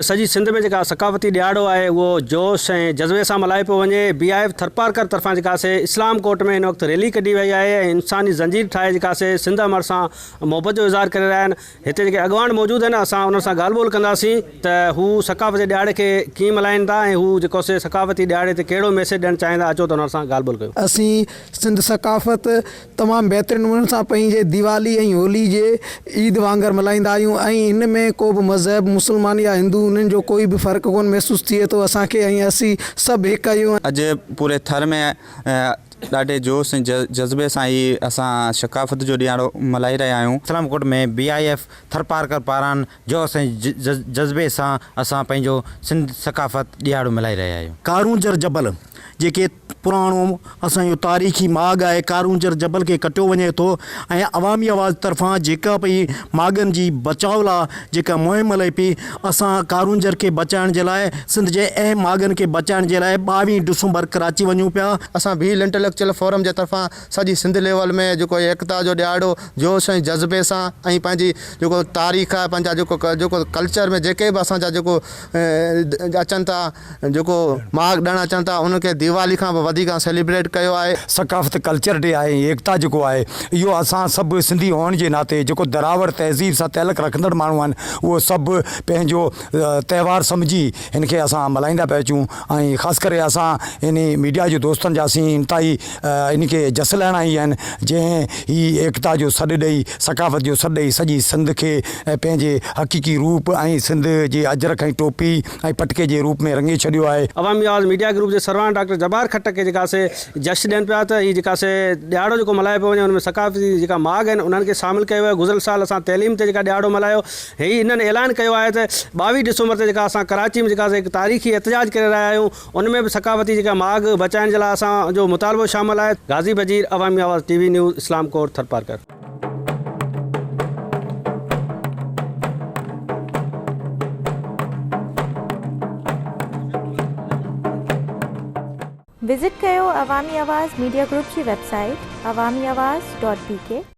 सॼी सिंध में जेका सकाफ़ती ॾियारो आहे उहो जोश ऐं जज़्बे सां मल्हाए पियो वञे। BIF थरपारकर तरफ़ां जेका से इस्लाम कोट में हिन वक़्तु रैली कढी वई आहे ऐं इंसानी ज़ंजीर ठाहे जेका से सिंध अमर सां मोहबत जो इज़हार करे रहिया आहिनि। हिते जेके अॻवान मौजूदु आहिनि असां उन्हनि सां ॻाल्हि ॿोल कंदासीं त हू सकाफ़ती ॾियारे खे कीअं मल्हाइनि था ऐं हू जेको से सकाफ़ती ॾियारे ते कहिड़ो मैसेज ॾियणु चाहिनि था। अचो त उन्हनि सां ॻाल्हि ॿोल कयूं। असीं सिंध सकाफ़त तमामु बहितरीन नमूने सां पंहिंजे दिवाली ऐं होली जे ईद वांगुरु मल्हाईंदा आहियूं ऐं हिन में को बि मज़हब मुस्लमान या हिंदू उन्हनि जो कोई बि फ़र्क़ु कोन महसूसु थिए थो असांखे ऐं असीं सभु हिकु आहियूं। अॼु पूरे थर में ॾाढे जोश ऐं जज़्बे सां ई असां सकाफ़त जो ॾियारो मल्हाए रहिया आहियूं। इस्लाम कोट में BIF थरपारकर पारां जोश ऐं जज़्बे सां असां पंहिंजो सिंध सकाफ़त ॾियारो मल्हाए रहिया आहियूं। कारूंजर जबल जेके पुराणो असांजो तारीख़ी माॻ आहे, कारूंजर जबल खे कटियो वञे थो ऐं अवामी आवाज़ तरफ़ां जेका पई माॻनि जी बचाव लाइ जेका मुहिम हले पई, असां कारूंजर खे बचाइण जे लाइ सिंध जे अहम माॻनि खे बचाइण जे लाइ 22 डिसंबर कराची वञूं पिया। असां भील इंटेलेक्चुअल फोरम जे तरफ़ां सॼी सिंध लेवल में जेको एकता जो ॾियारो जोश ऐं जज़्बे सां ऐं पंहिंजी जेको तारीख़ आहे, पंहिंजा जेको कल्चर में जेके बि असांजा जेको अचनि था, जेको माॻ ॾियणु अचनि था, उनखे दिवाली खां बि वधीक सेलिब्रेट कयो आहे। सकाफ़त कल्चर डे आहे, एकता जेको आहे इहो असां सभु सिंधी हुअण जे नाते जेको दरावर तहज़ीब सां तइल्लुक़ रखंदड़ माण्हू आहिनि उहो सभु पंहिंजो त्योहार सम्झी हिन खे असां मल्हाईंदा पिया अचूं ऐं ख़ासि करे असां इन मीडिया जो दोस्तनि जा असीं इंतिहाई इन खे जस लहण आई आहिनि जंहिं ही एकता जो सॾु ॾेई सकाफ़त जो सॾु ॾेई सॼी सिंध खे पंहिंजे हक़ीक़ी रूप ऐं सिंध जे अजरक ऐं टोपी ऐं पटके जे रूप में रंगे छॾियो आहे। अवामी आवाज़ मीडिया ग्रुप जे सरवान डॉक्टर जब्बार खट्टक के जेका से जश्न ॾियनि पिया त हीअ जेका से ॾियारो जेको मल्हाए पियो वञे हुन में सकाफ़ती जेका माॻ आहिनि उन्हनि खे शामिलु कयो आहे। गुज़िरियल साल असां तइलीम ते जेका ॾियारो मल्हायो, हीअ हिननि ऐलान कयो आहे त 22 डिसंबर ते जेका असां कराची में जेका हिकु तारीख़ी एहतजाज करे रहिया आहियूं, उन में बि सकाफ़ती जेका माॻ बचाइण जे लाइ असांजो मुतालबो शामिलु आहे। गाज़ी बजीर, अवामी आवाज़ TV न्यूज़, इस्लाम कोट, थरपारकर। विज़िट कयो अवामी आवाज़ मीडिया ग्रुप की वेबसाइट awamiawaz.pk।